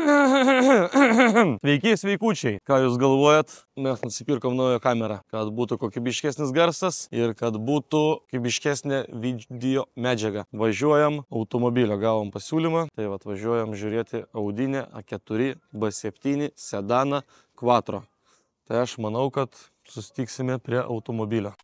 Sveiki, sveikučiai. Ką jūs galvojat? Mes nusipirkom naują kamerą, kad būtų kokybiškesnis garsas ir kad būtų kokybiškesnė video medžiaga. Važiuojam automobilio, gavom pasiūlymą, tai važiuojam žiūrėti Audinė A4 B7 sedaną Quattro. Tai aš manau, kad susitiksime prie automobilio.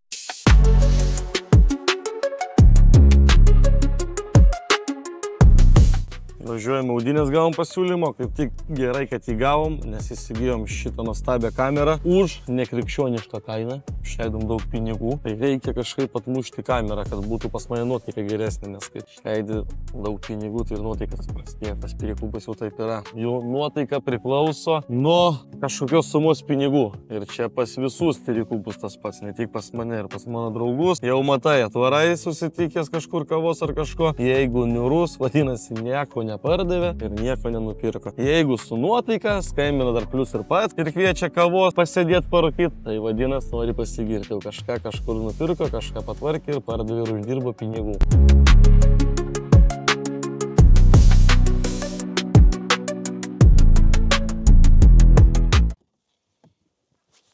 Važiuojam Audinės, gavom pasiūlymą, kaip tik gerai, kad jį gavom, nes įsigijom šitą nuostabią kamerą už nekrikščionišką kainą, išleidom daug pinigų, tai reikia kažkaip atmušti kamerą, kad būtų pas mane nuotaika geresnė, nes kai išleidi daug pinigų, tai ir nuotaikas prastėja, tas pirikūpas jau taip yra. Jų nuotaika priklauso nuo kažkokios sumos pinigų ir čia pas visus pirikūpus tas pats, ne tik pas mane ir pas mano draugus. Jau matai, atvarai susitikęs kažkur kavos ar kažko, jeigu niurus, vadinasi nieko nepardavė ir nieko nenupirko. Jeigu su nuotaika, skambina dar plius ir pats ir kviečia kavos pasėdėti parūkyti, tai vadinasi nori pasigirti. Jau kažką kažkur nupirko, kažką patvarkė ir pardavė ir uždirbo pinigų.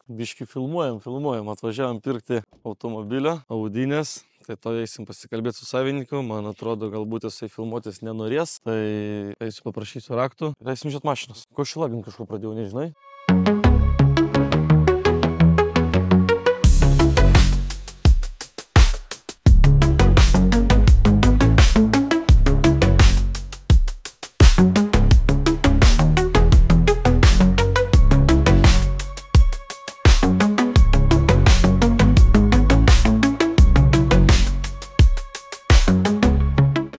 Biškį filmuojam, atvažiavam pirkti automobilio, Audinės. Tai to eisim pasikalbėti su savininku, man atrodo, galbūt jisai filmuotis nenorės, tai eisiu paprašysiu raktų ir eisim žiūrėti mašinas. Ko šilagint kažko pradėjau, nežinai?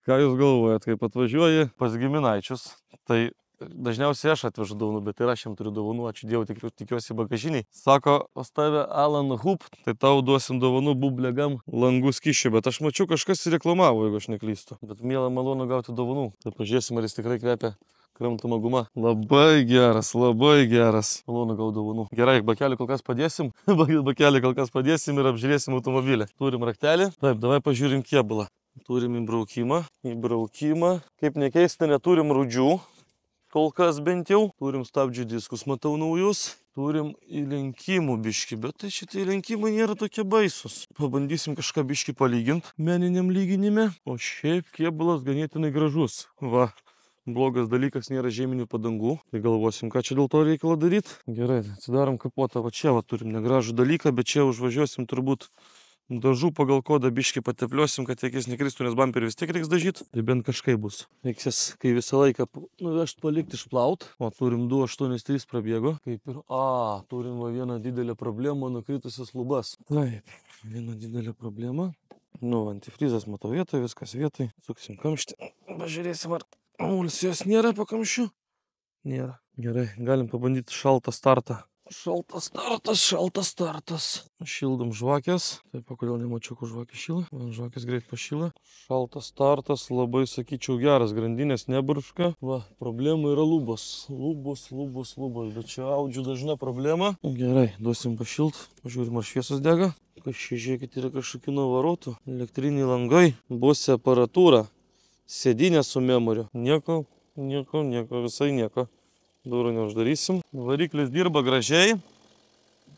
Ką jūs galvojat, kaip atvažiuoji pas giminaičius, tai dažniausiai aš atvežu dovanų, bet ir aš jam turiu dovanų, ačiū Dievui, tikiuosi bagažiniai. Sako, pas tave Alan Hoop, tai tau duosim dovanų bublegam langų skysčių, bet aš mačiau kažkas reklamavo, jeigu aš neklystu. Bet mielą malonu gauti dovanų, tai pažiūrėsim, ar jis tikrai kvepia kramtama guma. Labai geras, malonu gauti dovanų. Gerai, bakelį kol kas padėsim, ir apžiūrėsim automobilį. Turim raktelį, taip, davai pažiūrim kėbulą. Turim įbraukimą, kaip nekeista, neturim rūdžių, kol kas bent jau. Turim stabdžių diskus, matau naujus, turim įlenkimų biškį, bet tai šitie įlenkimai nėra tokie baisus. Pabandysim kažką biškį palyginti meniniam lyginime, o šiaip kėbulas ganėtinai gražus. Va, blogas dalykas, nėra žieminių padangų, tai galvosim, ką čia dėl to reikalo daryti. Gerai, atsidarom kapotą, va čia va turim negražų dalyką, bet čia užvažiuosim turbūt dažų pagal kodą biškį patepliuosim, kad akis nekristų, nes bamperį vis tiek reiks dažyti. Tai bent kažkaip bus. Reikės, kai visą laiką nuvežti, palikti, išplaut. O turim 283 prabėgo. Kaip ir, turim va vieną didelę problemą, nukritusias lubas. Taip, vieną didelę problemą. Antifrizas matau vietoj, viskas vietoj. Suksim kamštį. Pažiūrėsim, ar emulsijos nėra po kamščiu. Nėra. Gerai, galim pabandyti šaltą startą. Šaltas startas. Šildom žvakės. Taip, kodėl nemačiau, kur žvakės šyla. Man žvakės greit pašyla. Šaltas startas, labai sakyčiau geras, grandinės neburška. Va, problema yra lubos. Lubos. Bet čia audžiu dažna problema. Gerai, duosim pašilt. Pažiūrim, ar šviesos dega. Žiūrėkit, yra kažkokių navarotų. Elektriniai langai. Bose aparatūra. Sėdinė su memoriu. Nieko, visai nieko. Durų neuždarysim. Variklis dirba gražiai.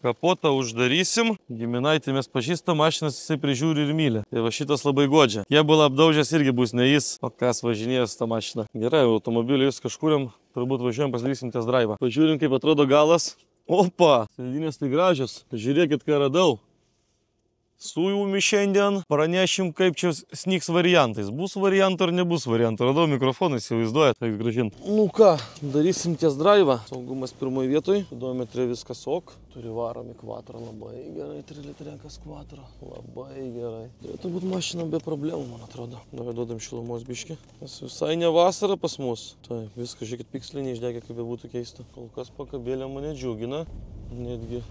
Kapotą uždarysim. Giminaitį mes pažįstam, mašinas jisai prižiūri ir myli. Tai va šitas labai godžia. Kėbulą apdaužęs irgi bus ne jis, o kas važinėjęs tą mašiną. Gerai, automobilį jūs kažkuriam, turbūt važiuojam, pasidarysim test drive. Pažiūrim, kaip atrodo galas. Opa, sėdinės tai gražios. Žiūrėkit, ką radau. Su jumi šiandien pranešim, kaip čia snyks variantais. Bus variantų ar nebus variantų. Radau mikrofoną, įsivaizduojat, tai grąžint. Nu ką, darysim ties drive. Saugumas pirmoje vietoje. Odometre viskas ok. Turi varomi Quattro, labai gerai. 3 litrekas Quattro, labai gerai. Turėtų būti mašina be problemų, man atrodo. Davai duodam šilumos biškį. Nes visai ne vasara pas mus. Taip, viskas, žiūrėkit, piksliai neišdegė, kaip būtų keista. Kol kas pakabėlė mane džiugina. Netgi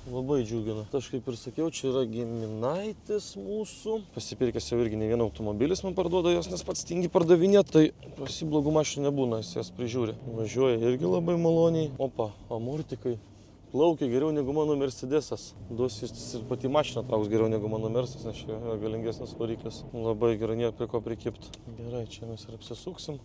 labai džiugina. Aš kaip ir sakiau, čia yra giminaitis mūsų. Pasipirkęs jau irgi ne vieną automobilis man parduoda jos, nes pats tingi pardavinėti. Tai pasi blogų mašinų nebūna, jis jas prižiūri. Važiuoja irgi labai maloniai. Opa, amortikai. Plaukia geriau negu mano Mercedesas. Duosiu, jis pati mašina trauks geriau negu mano Mercedesas, nes čia yra galingesnis variklis. Labai gerai, nėra prie ko prikipti. Gerai, čia mes ir apsisuksim.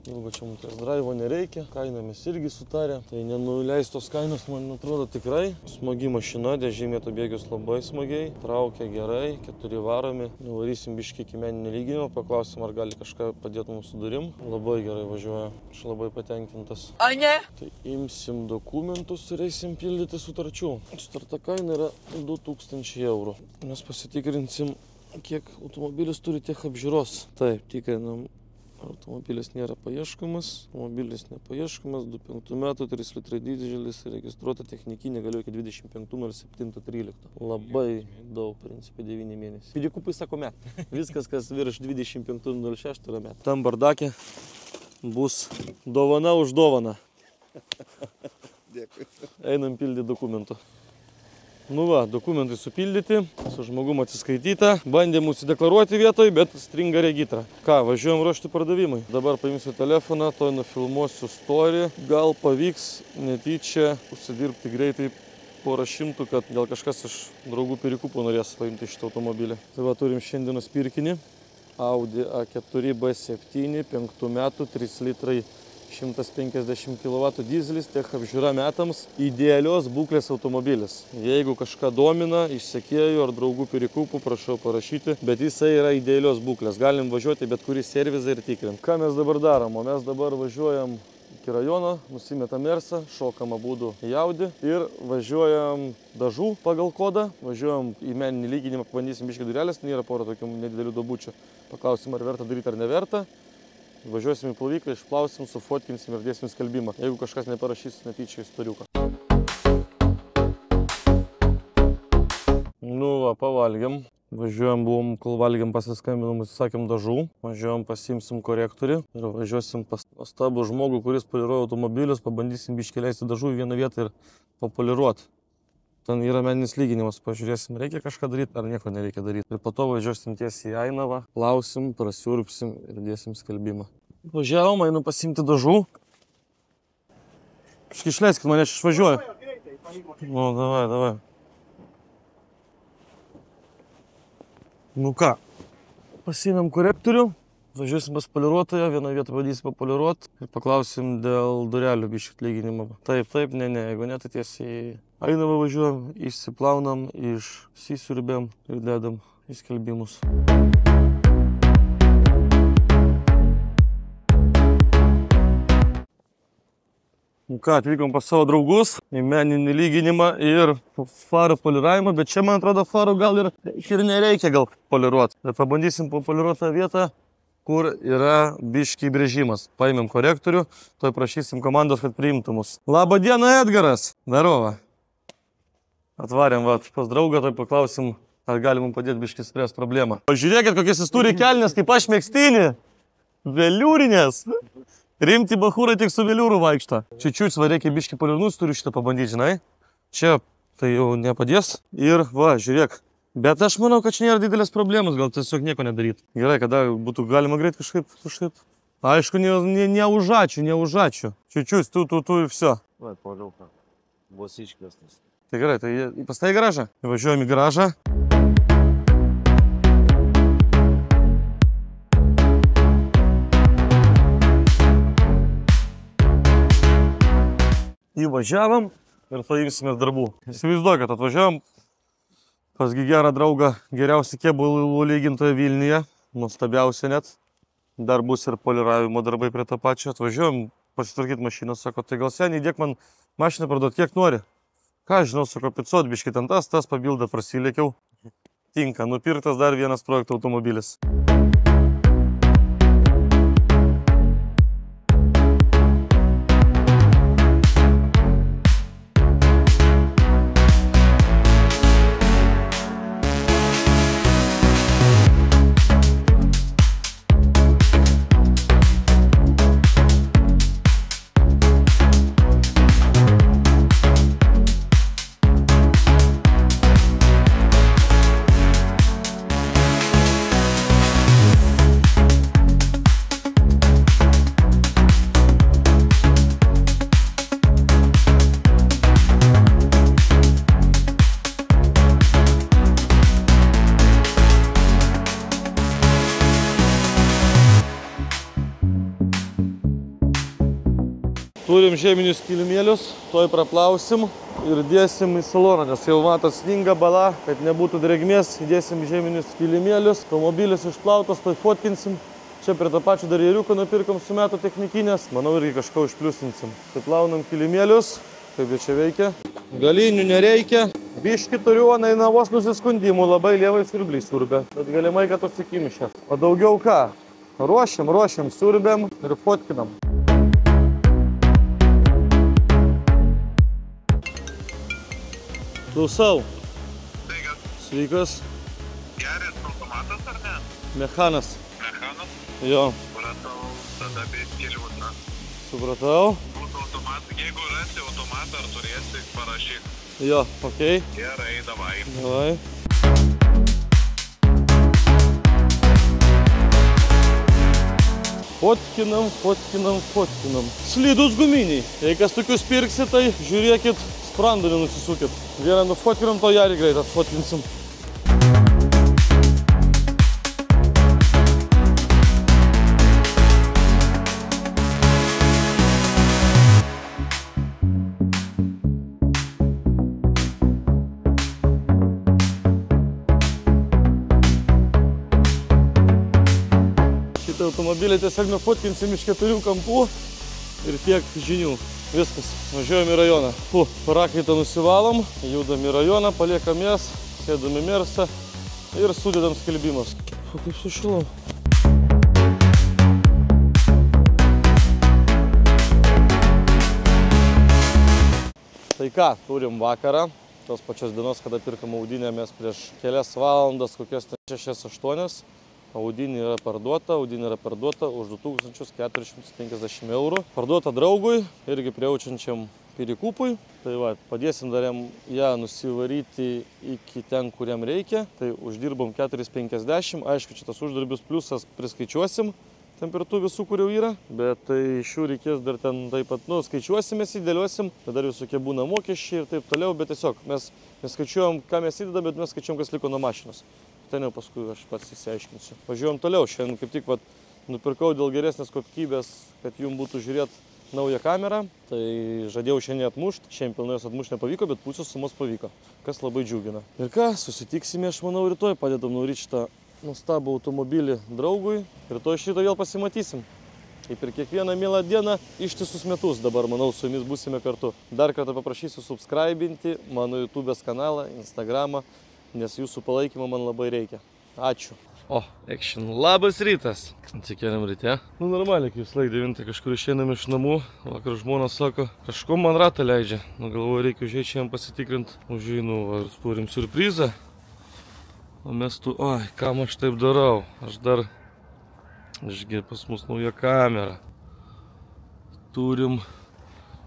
Ilgo čia mums drivo nereikia, kainą mes irgi sutarė. Tai nenuleistos kainos, man atrodo, tikrai. Smagi mašina, dėžiai metų bėgius labai smagiai, traukia gerai, 4 varomi. Nuvarysim biškį iki meninio lyginimo, paklausim, ar gali kažką padėti mūsų durim. Labai gerai važiuoja, aš labai patenkintas. A ne? Tai imsim dokumentus ir eisim pildyti sutarčių. Sutarta kaina yra 2000 eurų. Mes pasitikrinsim, kiek automobilis turi tiek apžiūros. Taip, tikrinam. Automobilis nėra paieškomas, automobilis nepaieškomas, 2005 metų, 3 litrai dizelis, registruota technikinė, galioja iki 25.07.13. Labai daug, principai 9 mėnesiai. Pidikupai sako met. Viskas, kas virš 25.06 yra met. Tam bardakė bus dovana už dovaną. Dėkui. Einam pildyti dokumentų. Nu va, dokumentai supildyti, su žmogum atsiskaityta. Bandėm užsideklaruoti vietoj, bet stringa regitra. Ką, važiuojam ruošti pardavimui. Dabar paimsiu telefoną, toj nufilmuosiu story. Gal pavyks netyčia užsidirbti greitai porą šimtų, kad gal kažkas iš draugų perikupų norės paimti šitą automobilį. Tai va, turim šiandienos pirkinį. Audi A4 B7, 5 metų, 3 litrai. 150 kW dizelis, tech apžiūra metams, idealios būklės automobilis. Jeigu kažką domina, iš sekėjų ar draugų perikupų, prašau parašyti, bet jisai yra idealios būklės. Galim važiuoti bet kurį servizą ir tikrinti. Ką mes dabar darom? O mes dabar važiuojam iki rajono, nusimetam Mersą, šokam abudu į Audi ir važiuojam dažų pagal kodą, važiuojam į meninį lyginimą, pabandysim biškį durelės, nėra pora tokių nedidelių duobučių. Paklausim, ar verta daryti ar neverta. Važiuosim į plovyklą, išplausim, sufotkinsim ir dėsim skelbimą, jeigu kažkas neparašys netyčia istoriuką. Nu va, pavalgiam. Važiuojam, buvom, kol valgiam, pasiskambinom, užsisakėm dažų. Važiuojam, pasiimsim korektorių ir važiuosim pas nuostabų žmogų, kuris poliruoja automobilius, pabandysim biškį leisti dažų į vieną vietą ir papoliruoti. Ten yra meninis lyginimas, pažiūrėsim, reikia kažką daryti ar nieko nereikia daryti. Ir po to važiuosim tiesiai į Ainavą, plausim, prasiurpsim ir dėsim skelbimą. Važiavom, einu pasiimti dažų. Kažkai išleiskit mane, aš išvažiuoju. Nu, davai. Nu ką, pasiėmėm korektorių, važiuosim pas poliruotoją, vieną vietą bandysim papoliruoti ir paklausim dėl durelių biškį atlyginimo. Taip, ne, jeigu ne, tai tiesiai Ainavą važiuojam, išsiplaunam, išsisiurbėm ir dedam į skelbimus. Nu ką, atvykom pas savo draugus į meninį lyginimą ir farų poliravimą, bet čia, man atrodo, farų gal ir nereikia gal poliruoti. Bet pabandysim papoliruoti tą vietą, kur yra biškį įbrėžimas. Paėmėm korektorių, toj prašysim komandos, kad priimtų mus. Labą dieną, Edgaras! Darova! Atvarėm pas draugą, tai paklausim, ar galim padėti biškį spręsti problemą. Pažiūrėkit, kokias jis turi kelnes, kaip aš megztinį. Veliūrinės. Rimti bachūrai tik su veliūru vaikšto. Čiučiut, va, reikia biškį polirinus, turiu šitą pabandyti, žinai. Čia tai jau nepadės. Ir va, žiūrėk. Bet aš manau, kad čia nėra didelės problemos, gal tiesiog nieko nedaryti. Gerai, kada būtų galima greit kažkaip. Aišku, ne už ačiū. Čiučiut, tu ir все. Va, poliau, bus iškviestas. Tai gerai, tai pastai į garažą. Važiuojam į garažą. Įvažiavam ir paimsimės darbų. Įsivaizduokit, atvažiavam pas gerą draugą, geriausią kėbulų lygintoją Vilniuje, nuostabiausia net. Dar bus ir poliravimo darbai prie to pačio. Atvažiuojam pasitvarkyti mašiną, sako, tai gal seniai įdėk man mašiną parduoti, kiek nori. Ką žinau, sako, 500 biškį ten tas pabildą prasilėkiau. Tinka, nupirktas dar vienas projekto automobilis. turim žieminius kilimėlius, toj praplausim ir dėsim į saloną, nes jau matot sninga bala, kad nebūtų drėgmės, įdėsim žieminius kilimėlius, automobilis išplautas, toj fotkinsim. Čia prie to pačio dar ėriuką nupirkom su metų technikinės, manau irgi kažką užpliusinsim. Tai plaunam kilimėlius, kaip jie čia veikia. Galinių nereikia, biški turiu nainavos nusiskundimų, labai lievai siurbliai siurbia, bet galimai, kad atsikimišė. O daugiau ką? Ruošiam, siurbiam ir fotkinam. Klausau. Sveikas. Geras automatas ar ne? Mechanas. Mechanas? Jo. Supratau, tada keliuotą. Supratau. Būtų automatas, jeigu rasi automatą ar turėsi, parašyk. Jo, okei. Gerai, davai. Davai. Fotkinam. Slidus guminiai. Jei kas tokius pirksi, tai žiūrėkit, sprandų nenusisukit. Vieną nufotkinam, to jarį greit atfotkinsim. Automobilį tiesiog nufotkinsim iš 4 kampų ir tiek žinių. Viskas, važiuojam į rajoną. Prakaitą nusivalom, judam į rajoną, paliekam jas, sėdam į mersą ir sudedam skelbimus. Kaip sušilau. Tai ką, turim vakarą, tos pačios dienos, kada pirkam audinę, mes prieš kelias valandas, kokias 6-8. Audinė yra parduota už 2450 eurų. Parduota draugui, irgi prijaučiančiam pirikūpui. Tai va, padėsim dar jam ją nusivaryti iki ten, kur jam reikia. Tai uždirbom 450, aišku, čia tas uždarbis pliusas priskaičiuosim. Ten prie tų visų, kur jau yra. Bet tai iš jų reikės dar ten taip pat, skaičiuosimės, įdėliosim. Tai dar visokie būna mokesčiai ir taip toliau, bet tiesiog mes neskaičiuojam, ką mes įdedam, bet mes skaičiuojam, kas liko nuo mašinos. Ten jau paskui aš pats įsiaiškinsiu. Važiuojam toliau. Šiandien kaip tik nupirkau dėl geresnės kokybės, kad jums būtų žiūrėti naują kamerą. Tai žadėjau šiandien atmušti. Šiandien pilnai jos atmušti nepavyko, bet pusės sumos pavyko. Kas labai džiugina. Ir ką, susitiksime, aš manau, rytoj padedam nuryti šitą nuostabų automobilį draugui. Rytoj šitą vėl pasimatysim. Kaip ir kiekvieną mielą dieną, ištisus metus dabar, manau, su jumis būsime kartu. Dar kartą paprašysiu subscribinti mano YouTube'ės kanalą, Instagramą, nes jūsų palaikymo man labai reikia. Ačiū. Action. Labas rytas. Atsikėlėm ryte. Normaliai, kaip laik 9 kažkur išeinam iš namų. Vakar žmona sako, kažko man ratą leidžia. Galvoju, reikia užėjti šiandien pasitikrinti. Užeinu, turim siurprizą. O mes kam aš taip darau? Aš dar, pas mus nauja kamera. Turim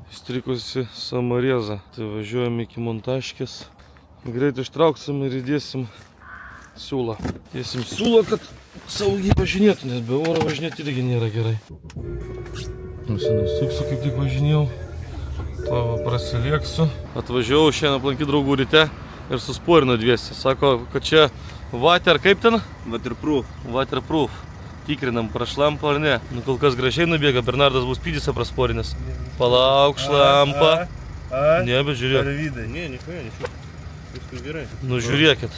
įstrikusi samarėzą. Tai važiuojam iki Montaškės. Greit ištrauksim ir įdėsim siūlą. Dėsim siūlą, kad saugiai važinėtų, nes be oro važinėti irgi nėra gerai. Nusisuksiu, kaip tik važinėjau. To prasilieksiu. Atvažiavau šiandien aplankyti draugų ryte ir susporino dviesi. Sako, kad čia kaip ten? Waterproof. Tikrinam, prašlampa ar ne. Kol kas gražiai nubėga, Bernardas bus pydysą prasporinęs. Palauk, šlampa. Ne, bet žiūrėk. Ne, nieko. Viskas gerai. Žiūrėkit.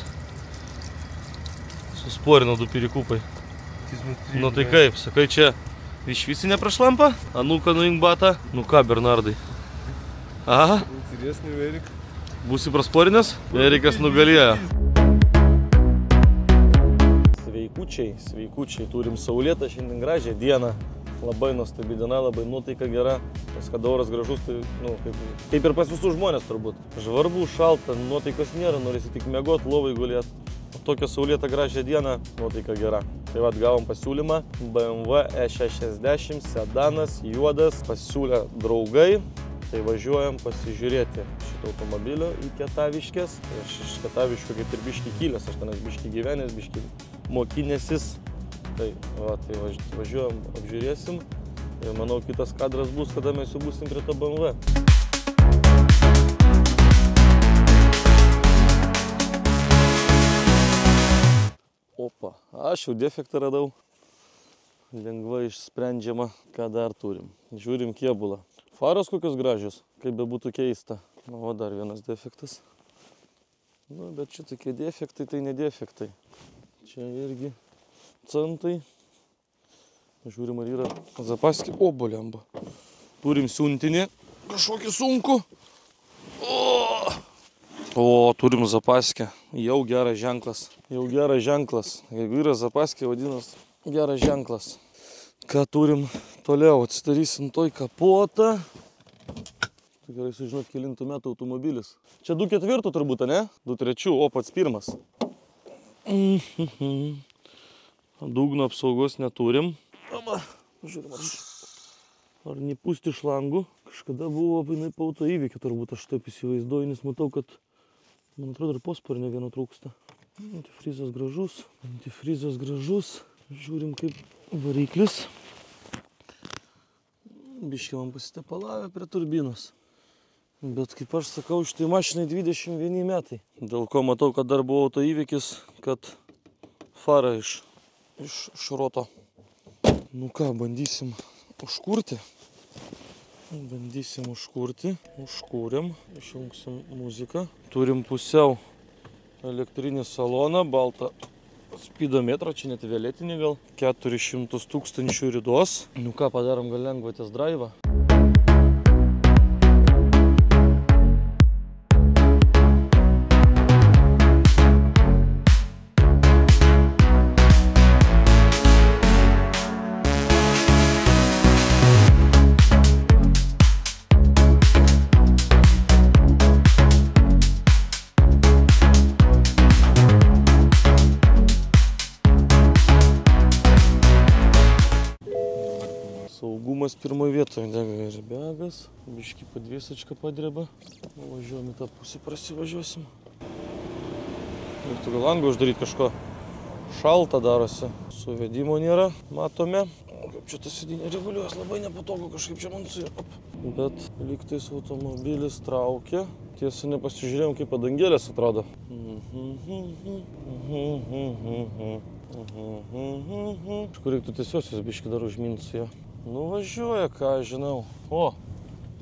Susporino 2 pirikūpai. Tai kaip, sakai, čia iš visi neprašlampa? Anuka nuink batą. Ką, Bernardai? Aha. Būsi prasporinęs? Erikas nugalėjo. Sveikučiai. Turim saulėtą šiandien gražią dieną. Labai nuostabi diena, labai nuotaika gera. Nes kad oras gražus, tai kaip ir pas visus žmonės turbūt. Žvarbu, šalta, nuotaikos nėra, norisi tik miegot, lovai gulėt. Tokią saulėtą gražią dieną, nuotaika gera. Tai gavom pasiūlymą. BMW E60 sedanas, juodas, pasiūlė draugai. Tai važiuojam pasižiūrėti šitą automobilio į Ketaviškės. Aš iš Ketaviškio kaip ir biški kilęs, aš tenais biški gyvenęs, biški mokinėsis. Tai važiuojam, apžiūrėsim. Ir manau, kitas kadras bus, kada mes jau būsim prie to BMW. Aš jau defektą radau. Lengvai išsprendžiama, ką dar turim. Žiūrim kėbulą. Faros kokios gražios, kaip be būtų keista. Na, o dar vienas defektas. Nu, bet čia tokie defektai, tai ne defektai. Čia irgi centai. Žiūrim, ar yra zapaskė. O, bolemba. Turim siuntinį. Kažkokį sunku. O, turim zapaskę. Jau geras ženklas. Jau geras ženklas. Jeigu yra zapaskė, vadinas geras ženklas. Ką turim toliau? Atsidarysim toj kapotą. Tai gerai sužinot, kelintų metų automobilis. Čia 2.4 turbūt, ne? 2.3, o pats pirmas. Dugno apsaugos neturim. Žiūrim, ar nepūsti šlangų. Kažkada buvo jinai po autoįvykio turbūt, aš taip įsivaizduoju, nes matau, kad man atrodo ir posparnio vieno trūksta. Antifrizas gražus, antifrizas gražus. Žiūrim kaip variklis. Biškiai man pasitepalavę prie turbinos. Bet kaip aš sakau, šitai mašinai 21 metai. Dėl ko matau, kad dar buvo autoįvykis, kad fara iš šroto. Nu ką, bandysim užkurti. Bandysim užkurti. Užkūrėm. Išjungsim muziką. Turim pusiau elektrinį saloną, baltą spidometrą, čia net violetinį gal. 400 000 ridos. Nu ką, padarom gal lengvą test drive'ą. Saugumas pirmoje vietoje, dega ir begas, biškį padvėsačką padreba. Važiuojam į tą pusę, prasivažiuosim. Reiktų gal langą uždaryti kažko. Šalta darosi, suvedimo nėra, matome. Kaip čia tas sėdynė reguliuos, labai nepatogu kažkaip čia man su juo. Bet lygtais automobilis traukia. Tiesa, nepasižiūrėjom, kaip padangėlės atrodo. Kažkur reiktų tiesiosios biškį dar užminti su juo. Nu važiuoja, ką aš žinau. O,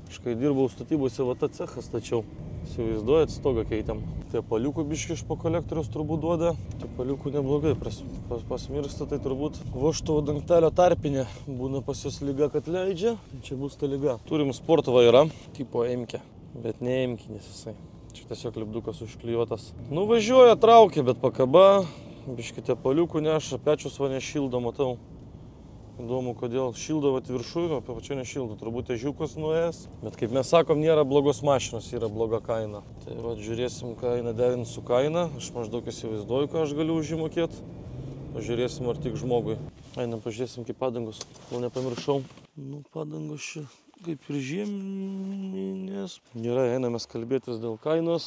aš kai dirbau statybose, va tą cechą stačiau. Įsivaizduojat, stogą keitėm. Tepaliukų biškį iš po kolektoriaus turbūt duoda. Tepaliukų neblogai, pasmirsta, tai turbūt vožtuvo dangtelio tarpinė. Būna pas jos lyga, kad leidžia. Čia bus ta lyga. Turim sport vairą, tipo emkę. Bet ne emkinis jisai. Čia tiesiog lipdukas užklijuotas. Nu važiuoja, traukia, bet pakaba. Biškį tepaliukų neša, pečius va nešildo, matau. Įdomu, kodėl šildo vat viršų, o pačio nešildo. Turbūt ežiukas nuėjęs. Bet kaip mes sakom, nėra blogos mašinos, yra bloga kaina. Tai vat žiūrėsim kainą derinti su kaina. Aš maždaug įsivaizduoju, ką aš galiu už jį mokėti. Pažiūrėsim, ar tik žmogui. Einam, pažiūrėsim, kaip padangos. Kol nepamiršau. Nu, padangos čia kaip ir žieminės. Gerai, einamės kalbėtis dėl kainos.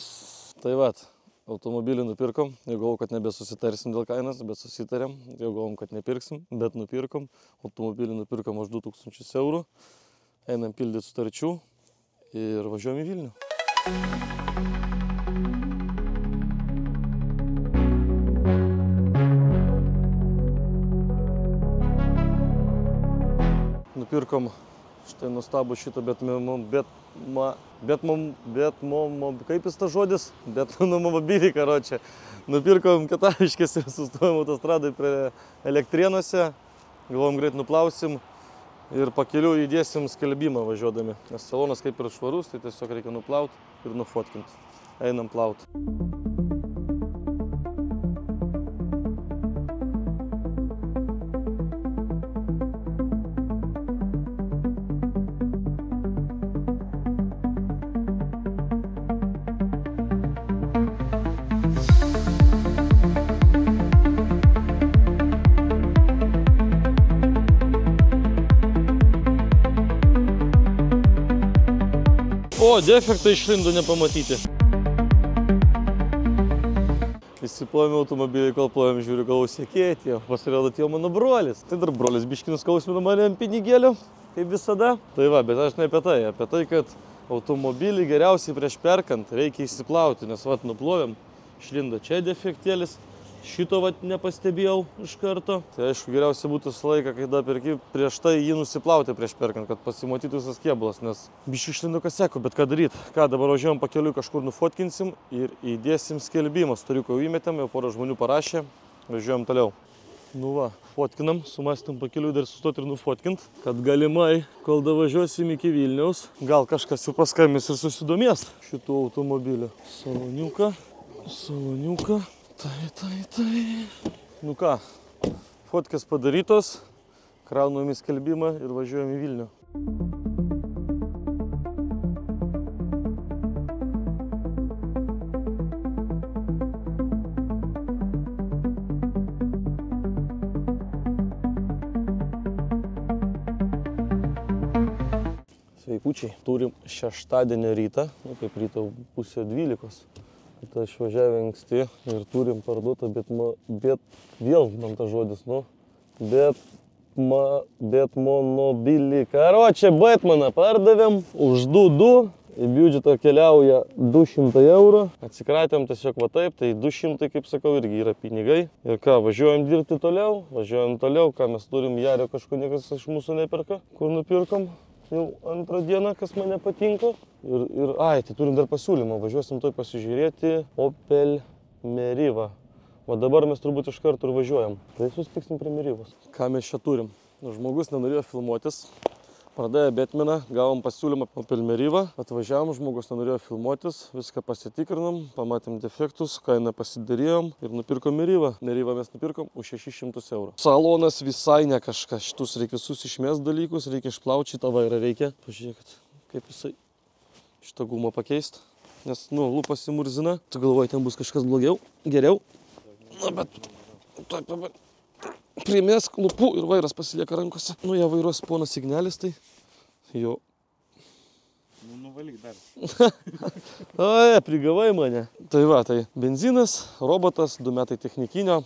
Tai vat. Automobilį nupirkom, jau galvom, kad nebesusitarsim dėl kainos, bet susitarėm, jau galvom, kad nepirksim, bet nupirkom. Automobilį nupirkom už 2000 eurų, einam pildyti sutarčių ir važiuojam į Vilnių. Nupirkom štai nuostabų šitą kaip jis tas žodis? Betmomobilį, karočią. Nupirkom Kataviškėse, sustojom autostradai prie Elektrėnuose. Galvom, greit nuplausim ir pakeliu įdėsim skelbimą važiuodami. Nes salonas kaip ir švarus, tai tiesiog reikia nuplaut ir nufotkinti. Einam plaut. O, defektą išlindo nepamatyti. Įsiplojame automobilį, kol plojame, žiūriu, galvau sėkėti. Pasirodo, tai jau mano brolis. Tai dar brolis biškį nuskausmino mane ant pinigėlių, kaip visada. Tai va, bet aš ne apie tai. Apie tai, kad automobilį geriausiai prieš perkant reikia įsiplauti. Nes vat nuplovėm, išlindo čia defektėlis, Šito vat nepastebėjau iš karto. Tai aišku, geriausia būtų visą laiką, kai dar perki, prieš tai jį nusiplauti prieš perkant, kad pasimatytų visas kėbulas, nes biškį išlindukas seko, bet ką daryt? Ką, dabar važiuojam pakeliui kažkur nufotkinsim ir įdėsim skelbimą. Storiuką įmetėm, jau porą žmonių parašė, važiuojam toliau. Nu va, fotkinam, sumąstėm pakeliui dar sustoti ir nufotkint, kad galimai, kol davažiuosim iki Vilniaus, gal kažkas jau paskambins ir susidomės šitų automobilių. Saloniuką. Tai. Nu ką, fotkės padarytos, kraunam į skelbimą ir važiuojam į Vilnių. Sveikučiai, turim šeštadienio rytą, kaip ryto 11:30. Tai išvažiavę anksti ir turim parduotą, bet vėl man tas žodis, Betmonobilį. Karočią, Batmaną pardavėm už 2,2, į biudžetą keliauja 200 eurų. Atsikratėm tiesiog va taip, tai 200, kaip sakau, irgi yra pinigai. Ir ką, važiuojam dirbti toliau, ką mes turim, Jario kažko niekas iš mūsų neperka, kur nupirkom. Jau antrą dieną, kas man nepatinka. Tai turim dar pasiūlymą, važiuosim toj pasižiūrėti Opel Meriva. O dabar mes turbūt iš karto ir važiuojam. Tai susitiksim prie Merivos. Ką mes čia turim? Žmogus nenorėjo filmuotis, pardavė Batmaną, gavom pasiūlymą Opel Meriva. Atvažiavom, žmogus nenorėjo filmuotis, viską pasitikrinom, pamatėm defektus, kainą pasidarėjom ir nupirkom Merivą. Merivą mes nupirkom už 600 eurų. Salonas visai ne kažkas, šitus reikia visus išmest dalykus, reikia išplauti, šitą vairą reikia. Pažiūrėkit, kaip jisai šitą gumą pakeist, nes, lūpas įmurzina. Tu galvoji, ten bus kažkas blogiau, geriau. Na, bet primėsk lūpų ir vairas pasilieka rankose. Ją vairuos ponas Signelis, tai jo. Nuvalyk dar. Prigavai mane. Tai va, tai benzinas, robotas, 2 metai technikinio.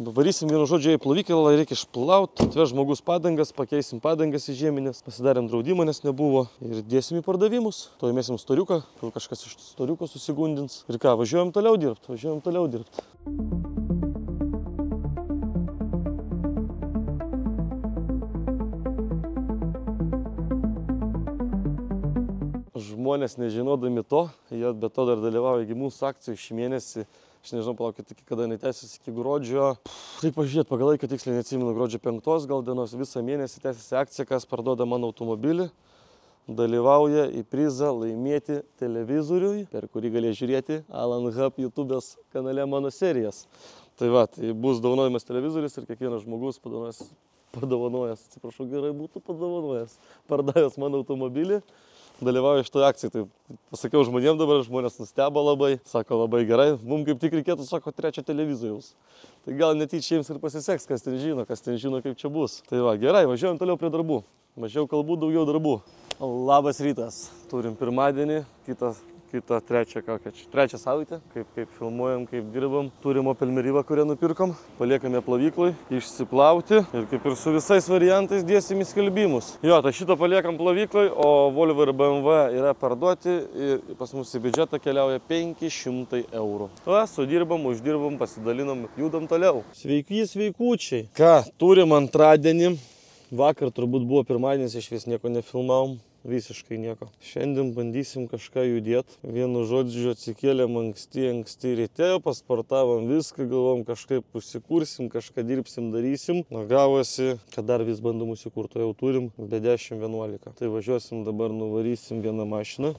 Varysim vienu žodžiu į plovyklą, reikia išplauti, atveš žmogus padangas, pakeisim padangas į žieminės, pasidarėm draudimą, nes nebuvo ir dėsim į pardavimus. To įmėsim storiuką, kol kažkas iš storiuko susigundins. Ir ką, važiuojam toliau dirbti. Žmonės nežinodami to, jie be to dar dalyvauja iki mūsų akcijų šį mėnesį. Aš nežinau, palaukit, iki kada netęsis, iki gruodžio. Reikia pažiūrėti, pagal laiką tiksliai neatsimenu, gruodžio 5 gal dienos visą mėnesį tęsiasi akcija, kas parduoda mano automobilį. Dalyvauja į prizą laimėti televizoriui, per kurį galės žiūrėti Alan Hub YouTube'ės kanale mano serijas. Tai va, tai bus dovanojamas televizorius ir kiekvienas žmogus padovanojęs, atsiprašau, gerai būtų padovanojęs, pardavęs mano automobilį. Dalyvauju šitoje akcijoje, tai pasakiau žmonėms dabar, žmonės nustebo labai, sako labai gerai, mums kaip tik reikėtų, sako, 3 televizoriaus. Tai gal netyčia jiems ir pasiseks, kas ten žino, kaip čia bus. Tai va, gerai, važiuojam toliau prie darbų. Mažiau kalbų, daugiau darbų. Labas rytas, turim pirmadienį, trečią savaitę, kaip filmuojam, kaip dirbam. Turim Opel Merivą, kurią nupirkom, paliekame plovyklai, išsiplauti ir kaip ir su visais variantais dėsim į skelbimus. Jo, tai šitą paliekam plovyklai, o Volvo ir BMW yra parduoti ir pas mus į biudžetą keliauja 500 eurų. Va, sudirbam, uždirbam, pasidalinam, judam toliau. Sveikučiai. Ką, turim antradienį. Vakar turbūt buvo pirmadienis, išvis nieko nefilmavom. Visiškai nieko. Šiandien bandysim kažką judėti. Vienu žodžiu atsikėlėm anksti ryte, pasportavom viską, galvom kažkaip užsikursim, kažką dirbsim, darysim. Gavosi, kad dar vis bandom užsikurti, jau turim be 10-11. Tai važiuosim dabar, nuvarysim vieną mašiną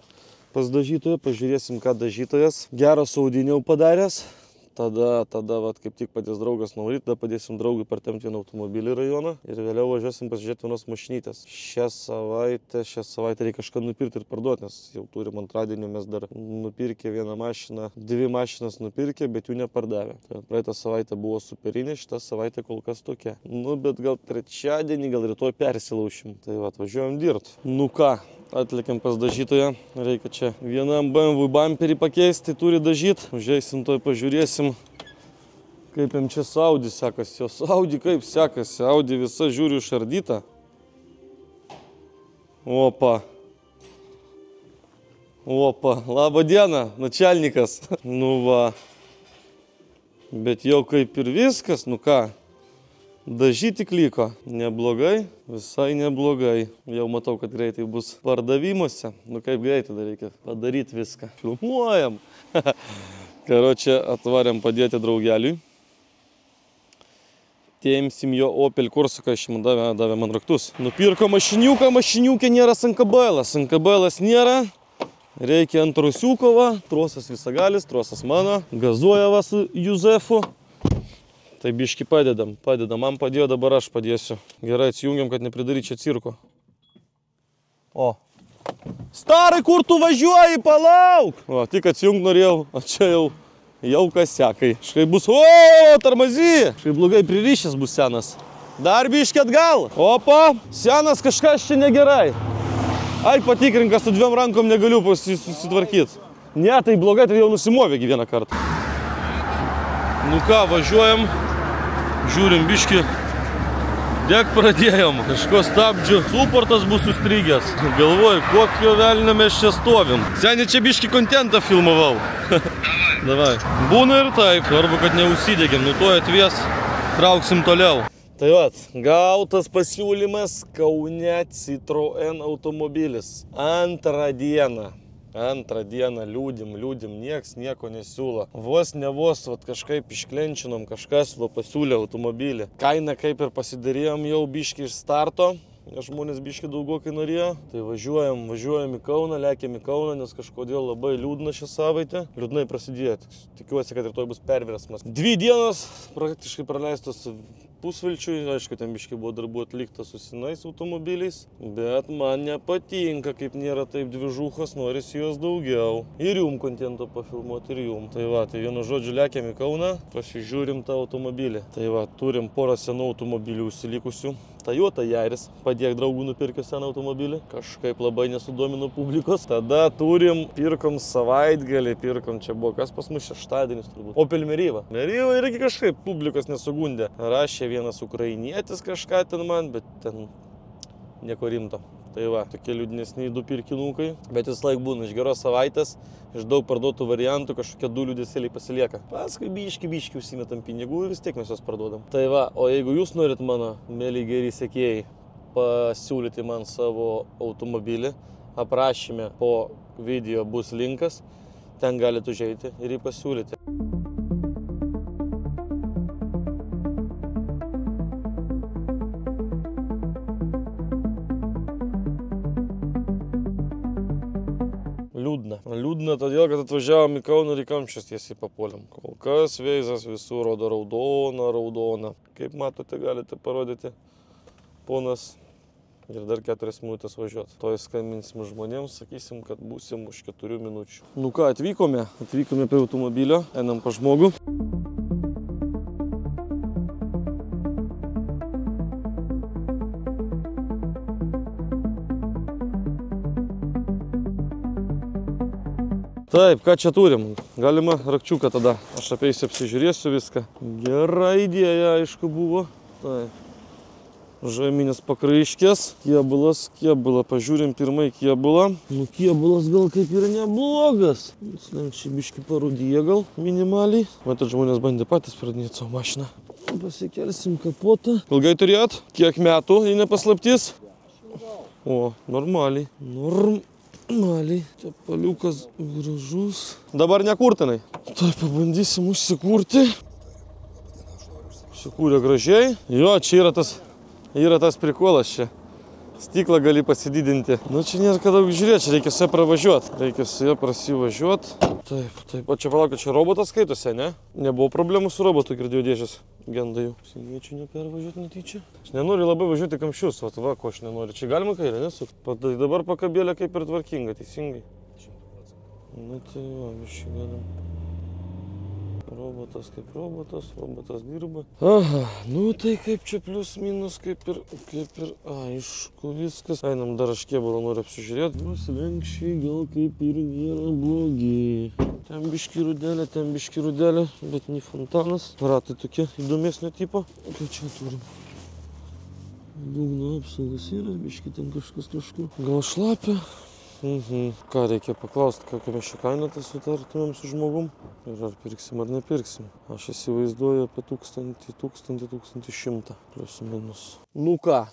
pas dažytoją, pažiūrėsim, ką dažytojas geras audiniau padaręs. Tada vat, kaip tik padės draugas nuvaryti, tada padėsim draugui partempti vieną automobilį į rajoną ir vėliau važiuosim pasižiūrėti vienos mašinytės. Šią savaitę reikia kažką nupirkti ir parduoti, nes jau turim antradienį, mes dar nupirkę vieną mašiną, 2 mašinas nupirkę, bet jų nepardavę. Tai praeitą savaitę buvo superinė, šitą savaitę kol kas tokia. Bet gal trečiadienį, gal rytoj persilaušim. Tai va, važiuojam dirbti. Nu ką, atlikiam pas dažytoją, reikia čia vienam BMW bamperį pakeisti, turi dažyti. Užeisim toj, pažiūrėsim, kaip jam čia su Audi sekasi. O su Audi kaip sekasi, Audi visa žiūriu išardyta. Opa, laba diena, načalnikas. Nu va, Bet jau kaip ir viskas, nu ką, dažyti tik liko. Neblogai, visai neblogai. Jau matau, kad greitai bus pardavimuose. Nu kaip greitai dar reikia padaryti viską. Filmuojam. Karočią atvarėm padėti draugeliui. Tėmsim jo Opel Corsica, iš man davė man raktus. Nupirko mašiniuką, mašiniukė nėra Sankabailas. Sankabailas nėra. Reikia ant trosiuko va, trosas visagalis, trosas mano. Gazuoja va su Juzefu. Tai biški padedam, man padėjo, dabar aš padėsiu. Gerai, atsijungiam, kad nepridaryčiau cirko. O. Starai, kur tu važiuoji, palauk! O, tik atsijungt norėjau, o čia jau kas sekai. Škai bus, o, tarmazy! Škai blogai pririšęs bus senas. Dar biški atgal. Opa, senas kažkas čia negerai. Ai, patikrink, kad su dviem rankom negaliu susitvarkyti. Ne, tai blogai, tai jau nusimovė vieną kartą. Nu ką, važiuojam, žiūrim biški. Deg pradėjom, kažko stabdžių, suportas bus sustrigęs. Galvoju, kokio velnio mes čia stovim. Seniai čia biški kontentą filmavau. Davai. Būna ir taip, svarbu, kad neužsidegėm, nu to atvies, trauksim toliau. Tai vat, gautas pasiūlymas Kaune Citroen automobilis. Antrą dieną liūdim, nieks nieko nesiūlo. Vos ne vos, vat, kažkaip išklenčinom, kažkas pasiūlė automobilį. Kaina kaip ir pasidarėjom jau biški iš starto. Žmonės biški daugokai norėjo. Tai važiuojam į Kauną, lekiam į Kauną, nes kažkodėl labai liūdna šią savaitę. Liūdnai prasidėjo, tikiuosi, kad rytoj bus perversmas. 2 dienos praktiškai praleistos pusvilčiui, aišku, ten biški buvo darbų atlikta su senais automobiliais, bet man nepatinka, kaip nėra taip dvižuchos, norisi jos daugiau. Ir jum kontento pafilmuoti, ir jum. Tai va, tai vienu žodžiu lekiam į Kauną, pasižiūrim tą automobilį. Tai va, turim porą senų automobilių užsilikusių. Toyota Yaris, padėk draugų nupirkė seną automobilį, kažkaip labai nesudomino publikos. Tada pirkom savaitgalį, čia buvo kas pas mus šeštadienis turbūt. Opel Meriva. Meriva irgi kažkaip publikos nesugundė. Rašė vienas ukrainietis kažką ten man, bet ten nieko rimto. Tai va, tokie liūdnesni 2 pirkinukai, bet vis laik būna iš geros savaitės, iš daug parduotų variantų kažkokie 2 liūdesėliai pasilieka. Paskui biški užsimetam pinigų ir vis tiek mes juos parduodam. Tai va, o jeigu jūs norit mano, mėly geri sekėjai, pasiūlyti man savo automobilį, aprašyme po video bus linkas, ten galite užeiti ir jį pasiūlyti. Liūdna todėl, kad atvažiavom į Kauną ir į Kamščius tiesiai papuolėm. Kol kas veizas visur rodo raudona. Kaip matote, galite parodyti, ponas, ir dar 4 minutės važiuoti. To skambinsim žmonėms, sakysim, kad būsim už 4 minučių. Nu ką, atvykome prie automobilio, einam pas žmogų. Taip, ką čia turim? Galima rakčiuką tada. Aš apeisiu, apsižiūrėsiu viską. Gera idėja, aišku, buvo. Taip. Žeminės pakraiškės. Kėbulas. Pažiūrim pirmai kėbulą. Nu, kėbulas gal kaip ir neblogas. Slenkščiai biški parūdyje gal minimaliai. Matot, žmonės bandė patys pradėti savo mašiną. Pasikelsim kapotą. Ilgai turėjot? Kiek metų, jei nepaslaptis? O, normaliai. Tepaliukas gražus. Dabar nekurtinai. Tai pabandysim užsikurti. Užsikūrė gražiai. Jo, čia yra tas prikolas čia. Stiklą gali pasididinti. Nu, čia nėra ką daug žiūrėti, čia reikia su ją pravažiuoti. Reikia su ją prasivažiuoti. Taip. O čia palauk, čia robotas skaitosi, ne? Nebuvo problemų su robotu, girdėjau dėžės. Genda jau. Sieniečių nepervažiuoti netyčia. Aš nenoriu labai važiuoti Kamščius, va, ko aš nenoriu. Čia galima kairę, nesuk. Dabar pakabėlė kaip ir tvarkinga, teisingai. 100%. Nu, tai va, mes čia galim. Robotas kaip robotas dirba. Aha, nu tai kaip čia plius minus, kaip ir aišku viskas. Einam dar aš kėbulą noriu apsižiūrėti. Nu, slenkščiai gal kaip ir nėra blogi. Ten biški rudelė, bet ne fontanas. Ratai tokie įdomesnio tipo. Ką čia turim? Dugno apsaugas yra, biški ten kažkur. Gal šlapia? Ką reikia paklausti, kokią mes čia kainą tai sutartumėm su žmogum ir ar pirksim ar nepirksim. Aš įsivaizduoju apie 1000-1100 plius minus. Nu ką?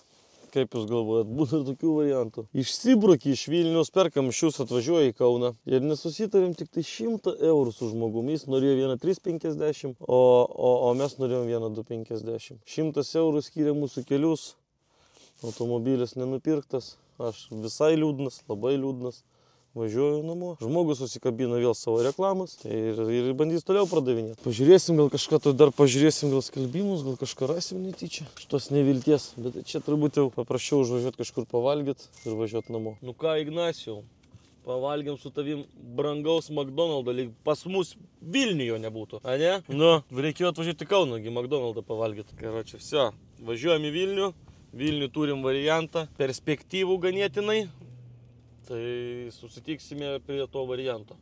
Kaip jūs galvojat, būtų ir tokių variantų. Išsibrukį iš Vilniaus perkam, iš jūs atvažiuoja į Kauną ir nesusitarėm tik tai 100 eurų su žmogumi. Jis norėjo 1,350, o mes norėjom 1,250. 100 eurų skyrė mūsų kelius, automobilis nenupirktas, aš visai liūdnas, labai liūdnas. Važiuoju namo. Žmogus susikabina vėl savo reklamas ir bandys toliau pradavinėti. Pažiūrėsim, gal kažką to dar pažiūrėsim, gal skelbimus, gal kažką rasim netyčia. Šitos nevilties, bet čia turbūt jau paprasčiau užvažiuoti kažkur pavalgyti ir važiuoti namo. Nu ką, Ignacijau, pavalgiam su tavim brangaus McDonald'o, lyg pas mus Vilniuje nebūtų, a ne? Nu, reikėjo atvažiuoti į Kauną, McDonald'ą pavalgyti. Karočią, vse, važiuojam į Vilnių. Vilnių turim variantą, perspektyvų ganėtinai. Tai susitiksime prie to varianto.